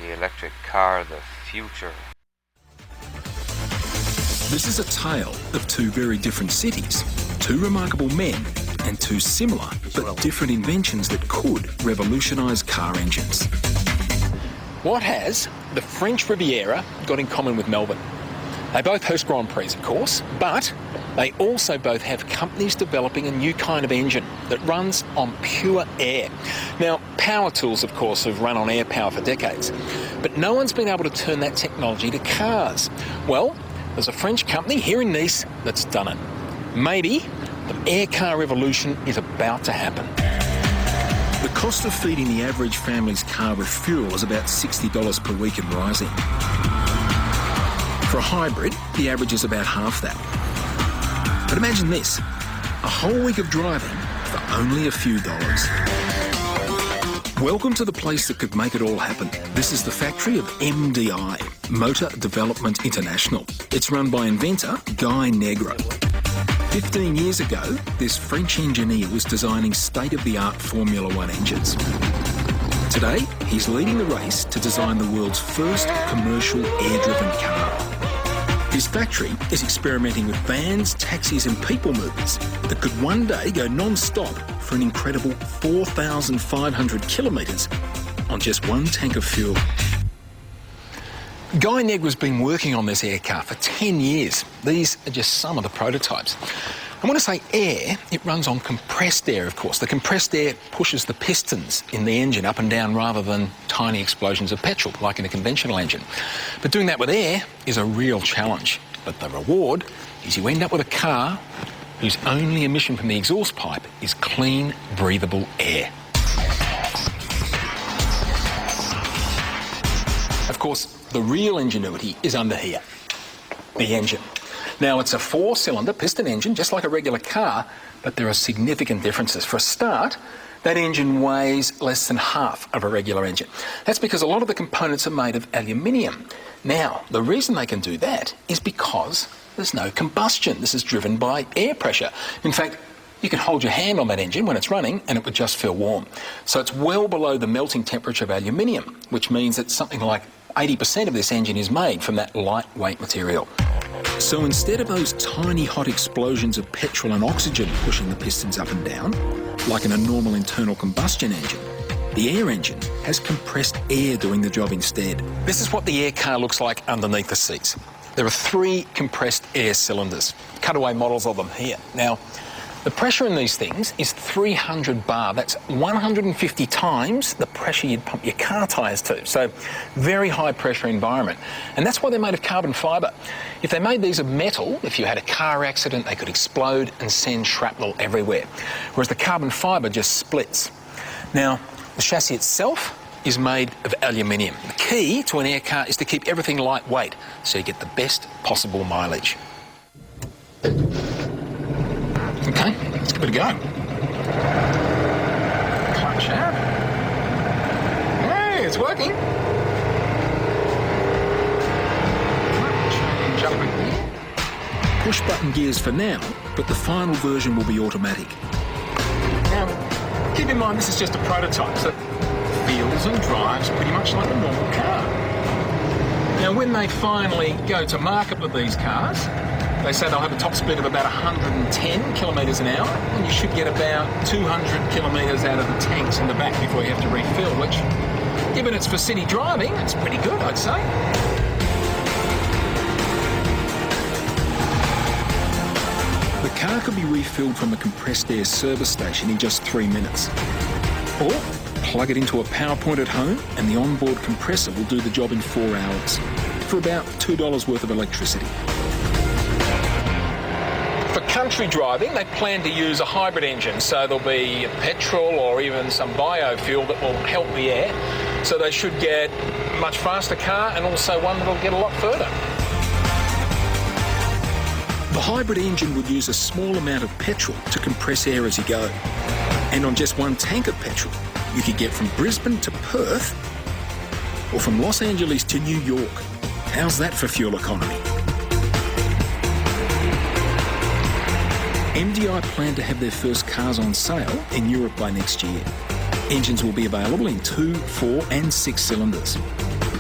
the electric car the future? This is a tale of two very different cities, two remarkable men and two similar but different inventions that could revolutionise car engines. What has the French Riviera got in common with Melbourne? They both host Grand Prix, of course, but they also both have companies developing a new kind of engine that runs on pure air. Now, power tools, of course, have run on air power for decades, but no one's been able to turn that technology to cars. Well, there's a French company here in Nice that's done it. Maybe the air car revolution is about to happen. The cost of feeding the average family's car with fuel is about $60 per week and rising. For a hybrid, the average is about half that. But imagine this, a whole week of driving for only a few dollars. Welcome to the place that could make it all happen. This is the factory of MDI, Motor Development International. It's run by inventor Guy Negro. 15 years ago, this French engineer was designing state-of-the-art Formula One engines. Today, he's leading the race to design the world's first commercial air-driven car. His factory is experimenting with vans, taxis and people movers that could one day go non-stop for an incredible 4,500 kilometres on just one tank of fuel. Guy Negro's been working on this air car for 10 years. These are just some of the prototypes. And when I say air, it runs on compressed air, of course. The compressed air pushes the pistons in the engine up and down rather than tiny explosions of petrol, like in a conventional engine. But doing that with air is a real challenge. But the reward is you end up with a car whose only emission from the exhaust pipe is clean, breathable air. Of course, the real ingenuity is under here, the engine. Now, it's a four-cylinder piston engine, just like a regular car, but there are significant differences. For a start, that engine weighs less than half of a regular engine. That's because a lot of the components are made of aluminium. Now, the reason they can do that is because there's no combustion. This is driven by air pressure. In fact, you can hold your hand on that engine when it's running and it would just feel warm. So it's well below the melting temperature of aluminium, which means that something like 80% of this engine is made from that lightweight material. So instead of those tiny hot explosions of petrol and oxygen pushing the pistons up and down, like in a normal internal combustion engine, the air engine has compressed air doing the job instead. This is what the air car looks like underneath the seats. There are 3 compressed air cylinders, cutaway models of them here. Now, the pressure in these things is 300 bar. That's 150 times the pressure you'd pump your car tyres to. So, very high pressure environment. And that's why they're made of carbon fibre. If they made these of metal, if you had a car accident, they could explode and send shrapnel everywhere. Whereas the carbon fibre just splits. Now, the chassis itself is made of aluminium. The key to an air car is to keep everything lightweight so you get the best possible mileage. Okay, let's give it a go. Clutch out. Hey, it's working. Change up again. Push button gears for now, but the final version will be automatic. Now, keep in mind this is just a prototype, so it feels and drives pretty much like a normal car. Now, when they finally go to market with these cars, they say they'll have a top speed of about 110 kilometres an hour, and you should get about 200 kilometres out of the tanks in the back before you have to refill, which, given it's for city driving, it's pretty good, I'd say. The car could be refilled from a compressed air service station in just 3 minutes. Or plug it into a power point at home, and the onboard compressor will do the job in 4 hours, for about $2 worth of electricity. For country driving, they plan to use a hybrid engine, so there'll be petrol or even some biofuel that will help the air. So they should get a much faster car and also one that'll get a lot further. The hybrid engine would use a small amount of petrol to compress air as you go. And on just one tank of petrol, you could get from Brisbane to Perth or from Los Angeles to New York. How's that for fuel economy? MDI plan to have their first cars on sale in Europe by next year. Engines will be available in 2, 4 and 6 cylinders.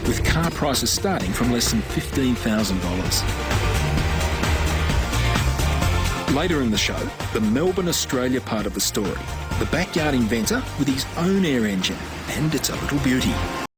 with car prices starting from less than $15,000. Later in the show, the Melbourne, Australia part of the story. The backyard inventor with his own air engine, and it's a little beauty.